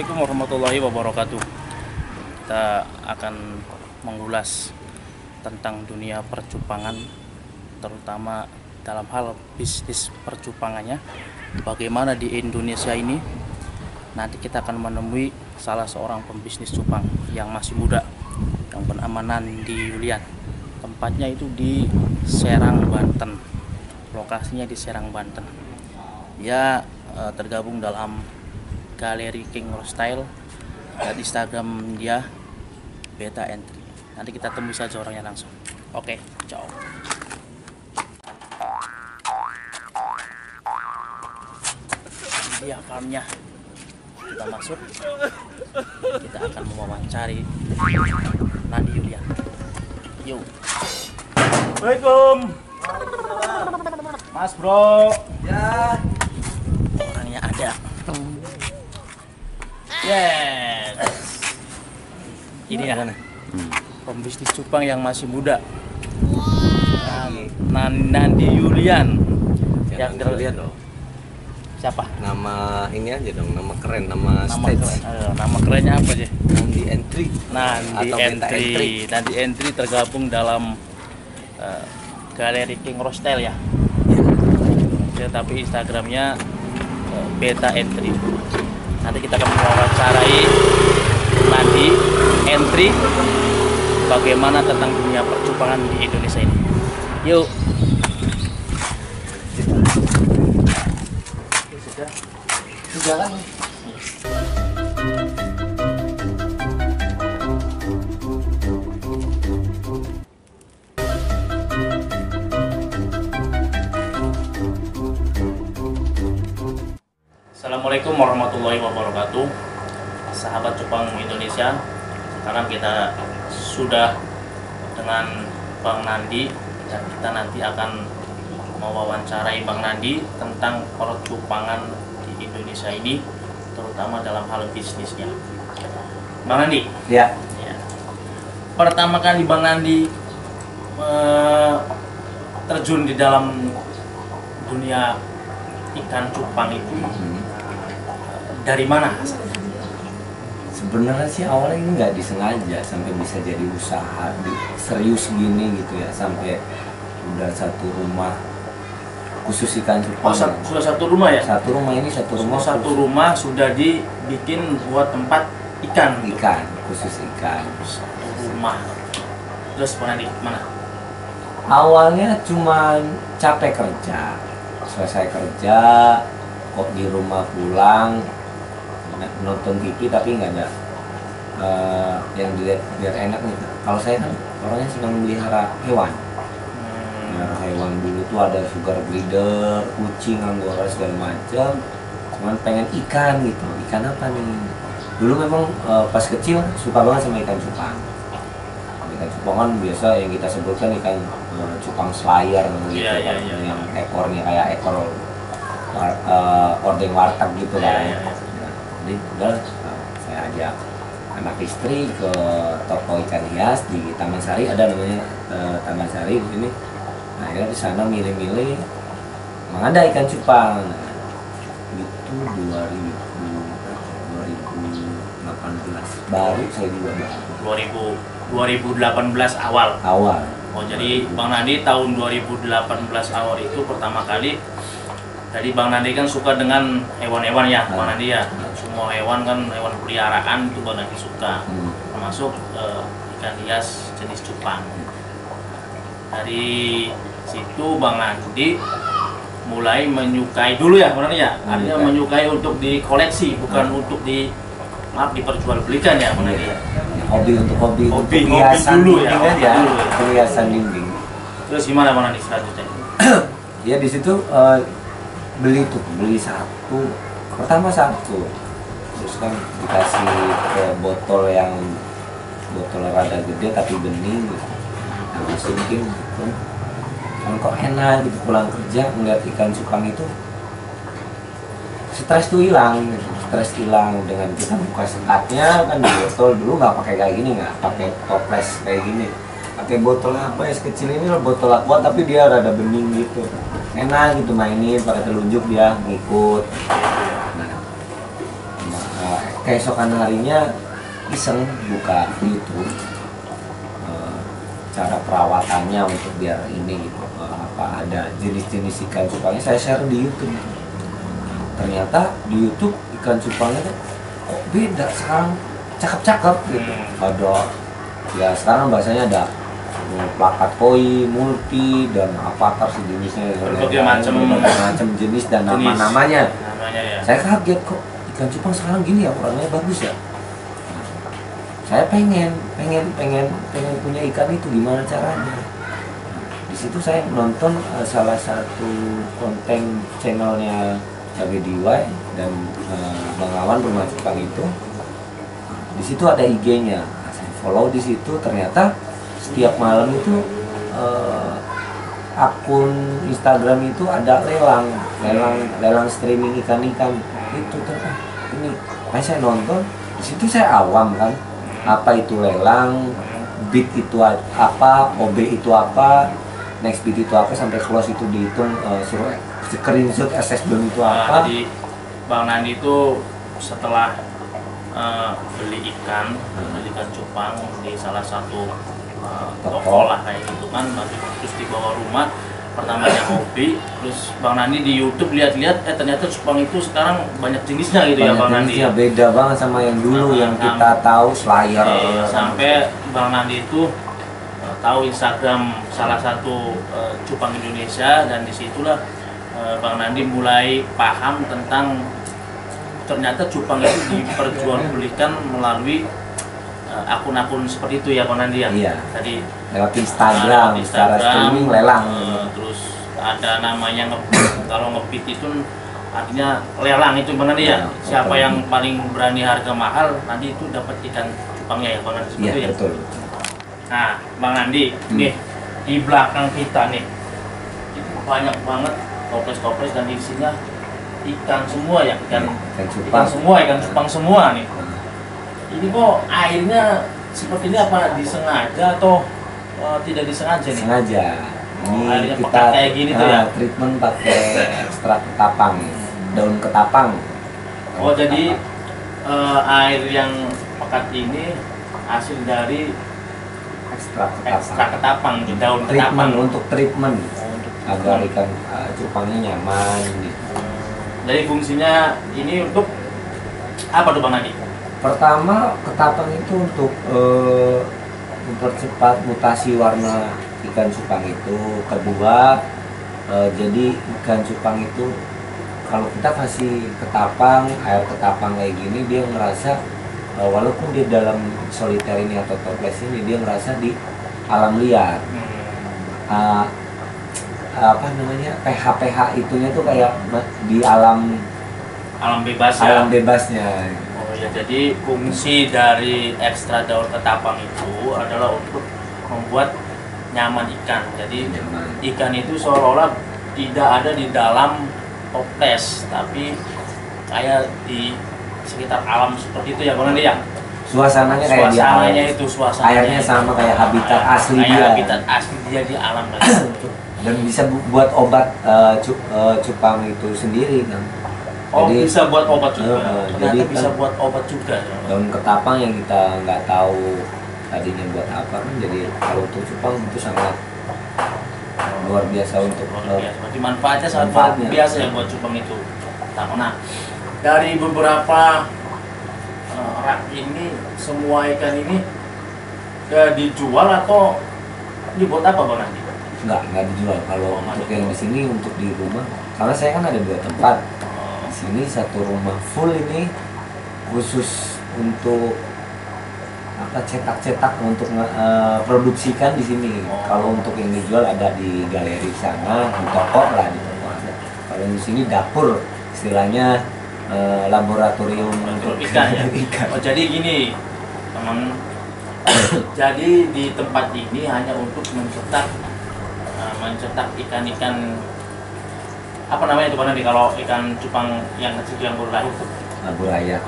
Assalamualaikum warahmatullahi wabarakatuh. Kita akan mengulas tentang dunia percupangan, terutama dalam hal bisnis percupangannya. Bagaimana di Indonesia ini, nanti kita akan menemui salah seorang pembisnis cupang yang masih muda, yang bernama Nandi Yulian. Tempatnya itu di Serang, Banten. Lokasinya di Serang, Banten. Dia tergabung dalam Galeri King Style, dan Instagram dia Beta Entry. Nanti kita temui saja orangnya langsung. Oke, ciao. Ini dia farmnya. Kita masuk. Kita akan mewawancari Nandi Yulian. Yuk. Assalamualaikum. Mas bro. Ya. Orangnya ada. Yes. Ini ya, pembisnis cupang yang masih muda. Nandi Yulian. Yang lihat dong. Siapa? Nama ini aja dong, nama keren, nama stage. Nama kerennya apa sih? Nandi Entry. Nandi Atau Beta Entry. Nandi Entry tergabung dalam Galeri King Style ya. Tapi Instagramnya Beta Entry. Nanti kita akan mewawancarai Nandi Entry bagaimana tentang dunia percupangan di Indonesia ini. Yuk. Sudah kan? Assalamualaikum warahmatullahi wabarakatuh, sahabat cupang Indonesia. Sekarang kita sudah dengan Bang Nandi dan kita nanti akan mewawancarai Bang Nandi tentang percupangan di Indonesia ini, terutama dalam hal bisnisnya. Bang Nandi, Ya. pertama kali Bang Nandi terjun di dalam dunia ikan cupang itu dari mana? Sebenarnya sih awalnya ini nggak disengaja sampai bisa jadi usaha serius gini gitu ya, sampai udah satu rumah khusus ikan cupang. Sudah satu rumah ya? Satu rumah ini satu rumah sudah dibikin buat tempat ikan. khusus ikan. Satu rumah. Terus mana? Awalnya cuma capek kerja, selesai kerja kok di rumah pulang nonton TV tapi nggak ada yang dilihat biar enak nih. Kalau saya kan orangnya senang melihara hewan. Hewan dulu tuh ada sugar glider, kucing, anggora segala macam. Cuman pengen ikan gitu. Ikan apa nih? Dulu memang pas kecil suka banget sama ikan cupang. Ikan cupang kan biasa yang kita sebutkan ikan cupang slayer gitu, yang ekornya kayak ekor ordeng warteg gitu kan. Jadi udah saya ajak anak istri ke toko ikan hias di Taman Sari, ada namanya Taman Sari di sini. Nah, akhirnya di sana milih-milih, emang ada ikan cupang. Itu 2018 baru saya juga baru. 2018 awal. Oh, jadi Bang Nandi tahun 2018 awal itu pertama kali. Jadi Bang Nandi kan suka dengan hewan-hewan ya, Bang Nandi ya. Semua hewan kan, hewan peliharaan itu Bang Nandi suka. Termasuk ikan hias jenis cupang. Dari situ Bang Nandi mulai menyukai dulu ya, Bang Nandi ya. Artinya menyukai untuk dikoleksi, bukan untuk diperjualbelikan ya, Bang Nandi ya. Hobi untuk hiasan dulu ya. Perhiasan dinding. Terus gimana Bang Nandi selanjutnya? Ya di situ beli satu, pertama satu, terus kan dikasih ke botol rada gede tapi bening gitu. Nah, masukin gitu. Kan kok enak gitu, pulang kerja ngeliat ikan cupang itu stres tuh hilang gitu. Stres hilang dengan kita buka sekatnya kan di botol. Dulu nggak pakai kayak gini, nggak pakai toples kayak gini, pakai botol apa ya sekecil ini loh, botol aqua tapi dia rada bening gitu. Enak gitu mainin pakai telunjuk dia ngikut. Nah, keesokan harinya iseng buka YouTube, cara perawatannya untuk biar ini gitu, apa ada jenis-jenis ikan cupangnya saya share di YouTube. Ternyata di YouTube ikan cupangnya tuh kok beda sekarang, cakep-cakep gitu. Ada ya sekarang bahasanya ada plakat koi, multi, dan avatar sejenisnya, berbagai macam jenis dan nama-namanya. Ya. Saya kaget kok ikan cupang sekarang gini ya, ukurannya bagus ya. Saya pengen punya ikan itu, gimana caranya? Di situ saya nonton salah satu konten channelnya KBDY dan Bang Awan Rumah Cupang itu. Di situ ada IG-nya, saya follow di situ. Ternyata setiap malam itu akun Instagram itu ada lelang streaming ikan-ikan itu ternyata ini. Makanya saya nonton di situ, saya awam kan, apa itu lelang, bid itu apa, OB itu apa, next bid itu apa, sampai close itu dihitung, suruh screenshot assessment itu apa. Jadi Bang Nandi itu setelah beli ikan cupang di salah satu toko lah kayak gitu kan, terus dibawa rumah, pertamanya hobi, terus Bang Nandi di YouTube lihat-lihat, ternyata cupang itu sekarang banyak jenisnya gitu ya Bang Nandi. Beda banget sama yang dulu yang kita tahu slayer. Sampai Bang Nandi itu tahu Instagram salah satu cupang Indonesia, dan disitulah Bang Nandi mulai paham tentang ternyata cupang itu diperjualbelikan melalui akun-akun seperti itu ya Bang Nandi ya. Iya. Tadi lewat Instagram, secara streaming lelang. Terus ada namanya ngebit. Kalau ngebit itu artinya lelang itu Bang Nandi ya. Siapa yang paling berani harga mahal nanti itu dapat ikan cupangnya ya Bang Nandi, seperti itu ya. Betul. Nah Bang Nandi, nih di belakang kita nih itu banyak banget toples-toples dan isinya ikan semua ya, ikan cupang semua nih. Ini kok airnya seperti ini, apa disengaja atau tidak disengaja nih? Sengaja. Ini airnya kita kayak gini tuh ya. Treatment pakai ekstrak ketapang, daun ketapang. Oh jadi air yang pekat ini hasil dari ekstrak ketapang, daun treatment, ketapang. untuk treatment agar ikan cupangnya nyaman gitu. Jadi fungsinya ini untuk apa tuh Bang Nadi? Pertama, ketapang itu untuk mempercepat mutasi warna ikan cupang itu. Kedua, jadi ikan cupang itu kalau kita kasih ketapang, air ketapang kayak gini, dia ngerasa walaupun dia dalam soliter ini atau toples ini, dia ngerasa di alam liar. Apa namanya, pH itunya tuh kayak di alam bebas ya? Alam bebasnya. Ya, jadi fungsi dari ekstra daun ketapang itu adalah untuk membuat nyaman ikan. Jadi ikan itu seolah-olah tidak ada di dalam toples, tapi kayak di sekitar alam seperti itu ya Bang Nandi ya. Suasananya kayak di alam. Airnya sama kayak habitat asli dia. Habitat asli dia di alam. Dan bisa buat obat cupang itu sendiri kan. Oh, jadi, bisa buat obat juga. Jadi bisa buat obat juga. Daun ketapang yang kita nggak tahu tadinya buat apa kan, jadi kalau untuk cupang itu sangat luar biasa untuk Berarti manfaatnya sangat luar biasa ya buat cupang itu. Nah, dari beberapa rak ini, semua ikan ini dijual atau dibuat apa Bang Nandi? Nggak dijual. Kalau untuk yang di sini untuk di rumah, karena saya kan ada 2 tempat. Sini satu rumah full ini khusus untuk apa, cetak untuk produksikan di sini. Kalau untuk yang dijual ada di galeri sana, di toko lah, di toko ada. Kalau di sini dapur, istilahnya laboratorium untuk ikan ya. Ikan. Oh, jadi gini teman, jadi di tempat ini hanya untuk mencetak ikan-ikan, apa namanya itu Bang Nandi, kalau ikan cupang yang kecil yang baru lahir itu? Burayak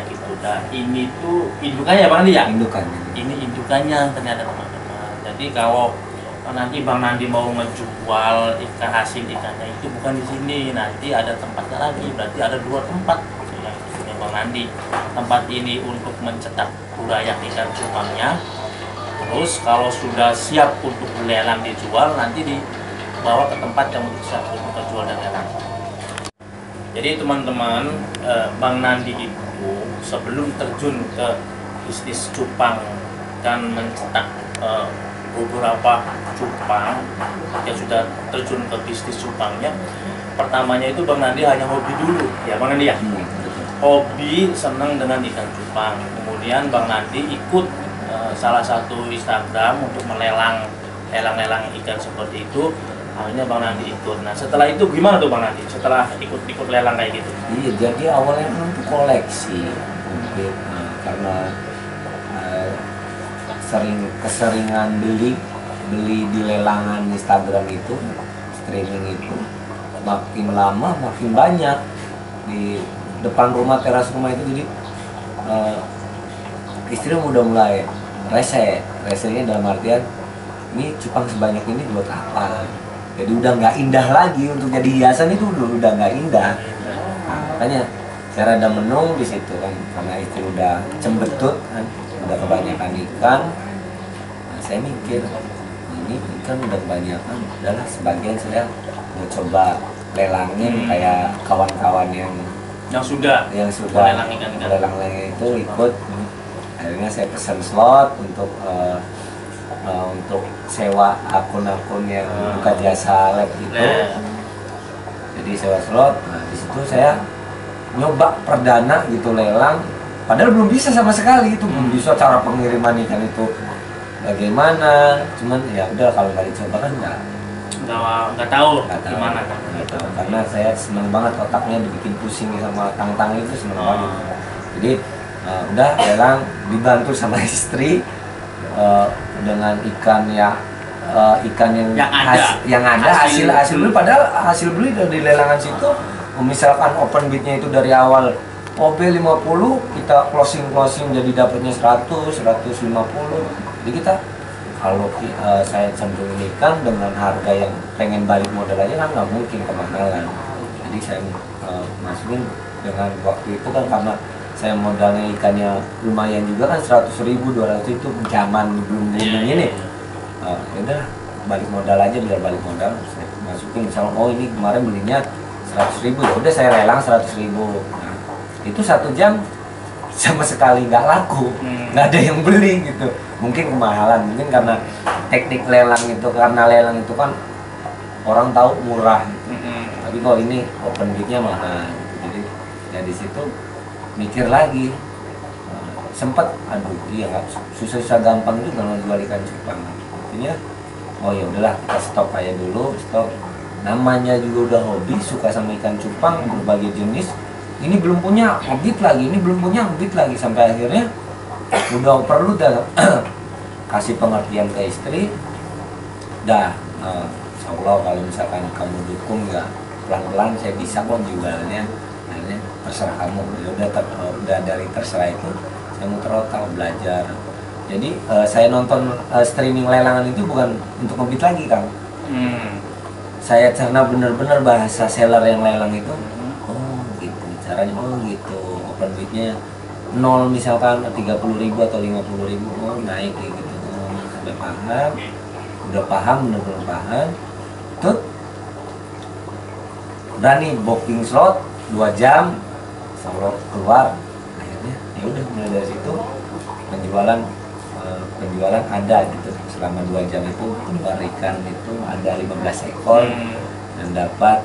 itu. Nah, ini tuh indukannya Bang Nandi ya? Indukannya. Ini indukannya ternyata teman-teman. Jadi kalau nanti Bang Nandi mau menjual ikan hasil ikannya itu bukan di sini, nanti ada tempatnya lagi. Berarti ada 2 tempat yang Bang Nandi. Tempat ini untuk mencetak budaya ikan cupangnya. Terus kalau sudah siap untuk lelang dijual, nanti dibawa ke tempat yang siap untuk terjual dan lelang. Jadi teman-teman, Bang Nandi itu sebelum terjun ke bisnis cupang dan mencetak beberapa cupang, yang sudah terjun ke bisnis cupangnya, pertamanya itu Bang Nandi hanya hobi dulu, ya Bang Nandi ya? Hobi, senang dengan ikan cupang. Kemudian Bang Nandi ikut salah satu Instagram untuk lelang ikan seperti itu. Akhirnya Bang Nandi ikut. Nah setelah itu gimana tuh Bang Nandi? Setelah ikut lelang kayak gitu? Iya, jadi awalnya untuk koleksi mungkin karena keseringan beli di lelangan Instagram itu, streaming itu, makin lama makin banyak di depan rumah, teras rumah itu. Jadi istri udah mulai resenya dalam artian ini cupang sebanyak ini buat apa? Jadi udah nggak indah lagi untuk jadi hiasan, itu udah nggak indah. Nah, makanya saya rada menung di situ kan, karena istri udah cembetut kan, udah kebanyakan ikan. Nah, saya mikir ini ikan udah kebanyakan, udahlah sebagian saya mau coba lelangin kayak kawan-kawan yang sudah lelang itu ikut. Akhirnya saya pesan slot untuk sewa akun-akun yang buka jasa lab itu. Jadi sewa slot. Nah di situ saya nyoba perdana gitu lelang, padahal belum bisa sama sekali itu, belum bisa cara pengiriman ikan itu bagaimana. Cuman ya udah, kalau nggak dicoba kan nggak tahu gimana kan. Nggak tahu, karena saya seneng banget otaknya dibikin pusing sama tang-tang itu, seneng banget. Jadi udah lelang, dibantu sama istri dengan ikan yang ada hasil beli. Padahal hasil beli dari lelangan situ, misalkan open bidnya itu dari awal OB 50, kita closing jadi dapatnya 100, 150. Jadi kita kalau saya cenderung ikan dengan harga yang pengen balik modal aja kan nggak mungkin, kemahalan. Jadi saya masukin dengan waktu itu kan, karena saya modalnya ikannya lumayan juga kan, 100.000, 200 itu zaman belum booming ini. Ya udah, balik modal aja, biar balik modal. Saya masukin misalnya, oh ini kemarin belinya 100.000, ya udah saya lelang 100.000. Nah, itu 1 jam sama sekali nggak laku, nggak ada yang beli gitu. Mungkin kemahalan, mungkin karena teknik lelang itu, karena lelang itu kan orang tahu murah gitu. Tapi kok ini open bidnya mahal. Jadi ya di situ mikir lagi, sempet aduh iya nggak susah gampang juga jual ikan cupang. Artinya oh ya udahlah, kita stop aja dulu, stop. Namanya juga udah hobi, suka sama ikan cupang berbagai jenis. Ini belum punya hobi lagi, ini belum punya hobi lagi, sampai akhirnya udah perlu kasih pengertian ke istri. Dah, insya Allah kalau misalkan kamu dukung ya pelan-pelan saya bisa kok jualnya. Akhirnya terserah kamu. Ya udah dari terserah itu saya muter otak belajar. Jadi saya nonton streaming lelangan itu bukan untuk ngebit lagi Kang. Saya karena bener-bener bahasa seller yang lelang itu, oh gitu caranya, oh gitu open bidnya 0 misalkan 30.000 atau 50.000, oh naik kayak gitu. Sampai paham, udah paham, bener-bener paham, tuh berani booking slot 2 jam slot keluar. Akhirnya ya udah, mulai dari situ penjualan ada gitu. Selama 2 jam itu keluar ikan itu ada 15 ekor dan dapat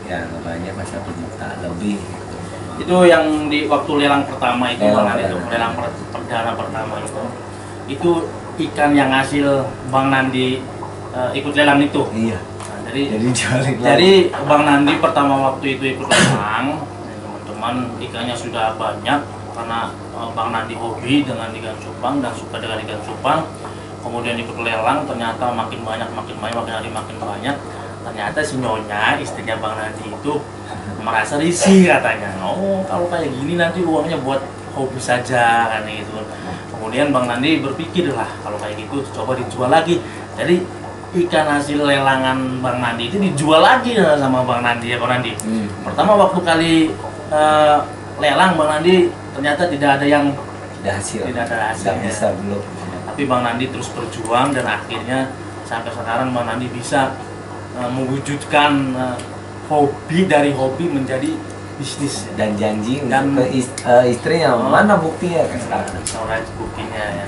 ya banyak, 1 juta lebih gitu. Itu yang di waktu lelang pertama itu, lelang perdana pertama itu ikan yang hasil Bang Nandi ikut lelang itu. Iya. Nah, jadi Bang Nandi pertama waktu itu ikut lelang, teman-teman, ikannya sudah banyak karena Bang Nandi hobi dengan ikan cupang dan suka dengan ikan cupang. Kemudian ikut lelang, ternyata makin hari makin banyak. Ternyata si Nyonya, istrinya Bang Nandi itu merasa risih katanya. Oh, kalau kayak gini nanti uangnya buat hobi saja kan gitu. Kemudian Bang Nandi berpikir lah, kalau kayak gitu coba dijual lagi. Jadi ikan hasil lelangan Bang Nandi itu dijual lagi sama Bang Nandi ya Bang Nandi. Pertama waktu kali lelang Bang Nandi ternyata tidak ada yang Tidak hasil. tidak ada Tidak hasilnya. bisa belum. Tapi Bang Nandi terus berjuang dan akhirnya sampai sekarang Bang Nandi bisa mewujudkan hobi dari hobi menjadi bisnis ya. Dan janji Dan- untuk ke istrinya, mana buktinya kan sekarang? Soalnya buktinya ya.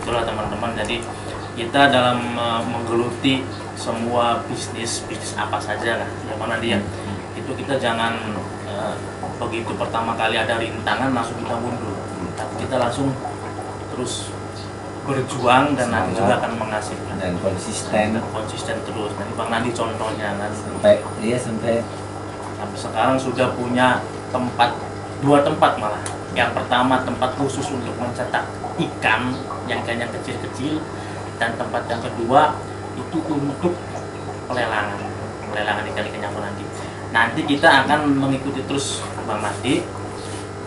Itulah teman-teman, jadi kita dalam menggeluti semua bisnis apa saja lah ya Bang Nandi ya, itu kita jangan begitu pertama kali ada rintangan langsung kita mundur, tapi kita langsung terus berjuang dan nanti juga akan menghasilkan Dan konsisten. dan konsisten terus. Nanti Bang Nandi contohnya kan Sampai sampai sekarang sudah punya dua tempat malah. Yang pertama tempat khusus untuk mencetak ikan yang kecil-kecil, dan tempat yang kedua itu untuk pelelangan ikan-ikan yang Nandi. Nanti kita akan mengikuti terus Bang Nandi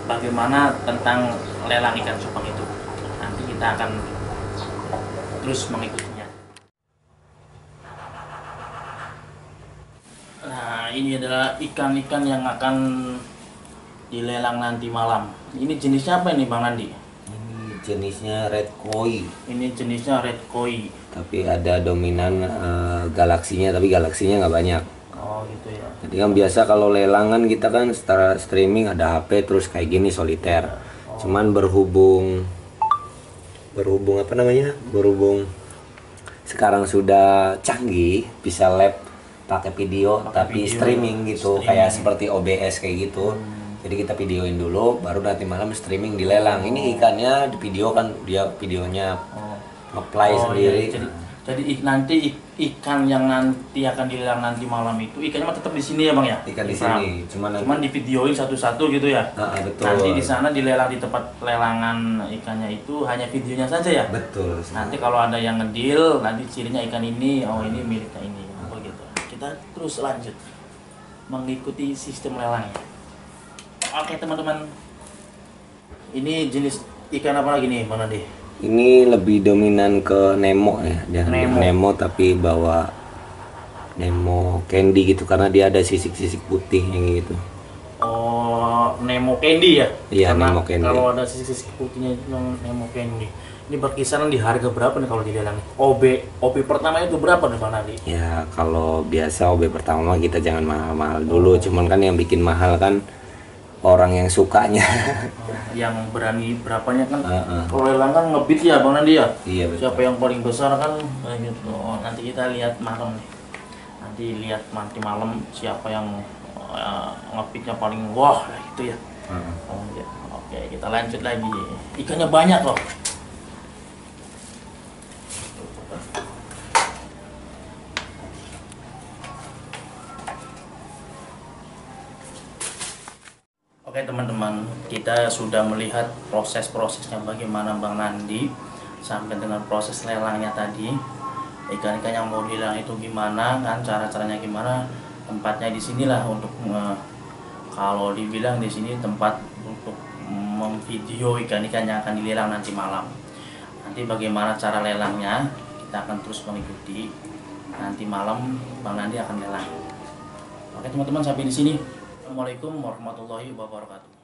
bagaimana tentang lelang ikan cupang itu. Nanti kita akan terus mengikutinya. Nah, ini adalah ikan-ikan yang akan dilelang nanti malam. Ini jenisnya apa ini Bang Nandi? ini jenisnya red koi, Ini jenisnya red koi. tapi ada dominan galaksinya, tapi galaksinya nggak banyak. Oh gitu ya. Jadi kan biasa kalau lelangan kita kan secara streaming ada HP terus kayak gini soliter. Cuman berhubung apa namanya? Berhubung sekarang sudah canggih, bisa live pakai video tapi video, streaming gitu, kayak seperti OBS kayak gitu. Jadi kita videoin dulu, baru nanti malam streaming dilelang. Ini ikannya di video kan dia videonya ngeplay sendiri. Iya. Jadi nanti ikan yang nanti akan dilelang nanti malam itu ikannya mah tetap di sini ya Bang ya? Ikan di Pram. sini, Cuman di videoin satu-satu gitu ya. Betul. Nanti di sana dilelang di tempat lelangan ikannya itu hanya videonya saja ya. Betul. Nanti kalau ada yang ngedil, nanti cirinya ikan ini, oh ini miliknya ini, begitu. Kita terus lanjut mengikuti sistem lelangnya. Oke teman-teman, ini jenis ikan apa lagi nih Bang Nandi? Ini lebih dominan ke Nemo ya, dia Nemo. Nemo tapi bawa Nemo candy gitu karena dia ada sisik-sisik putih yang gitu. Oh, Nemo Candy ya? Iya, Karena Nemo Candy. kalau ada sisi-sisi putihnya itu yang Nemo Candy. Ini berkisaran di harga berapa nih kalau dilelang? OB pertama itu berapa nih Bang Nandi? Ya kalau biasa OB pertama kita jangan mahal-mahal dulu, cuman kan yang bikin mahal kan orang yang sukanya. Yang berani berapanya kan? Kalau lelang kan ngebit ya Bang Nandi ya? Iya betul. Siapa yang paling besar kan gitu. Oh, nanti kita lihat malam nih. Nanti lihat nanti malam siapa yang ngebitnya paling wah gitu ya. Oh, ya. Oke, kita lanjut lagi. Ikannya banyak loh. Oke teman-teman, kita sudah melihat proses-prosesnya bagaimana Bang Nandi sampai dengan proses lelangnya tadi. Ikan-ikan yang mau dilelang itu gimana kan, cara-caranya gimana, tempatnya di sinilah untuk kalau dibilang di sini tempat untuk memvideo ikan-ikan yang akan dilelang nanti malam. Nanti bagaimana cara lelangnya kita akan terus mengikuti. Nanti malam Bang Nandi akan lelang. Oke teman-teman, sampai di sini. Assalamualaikum warahmatullahi wabarakatuh.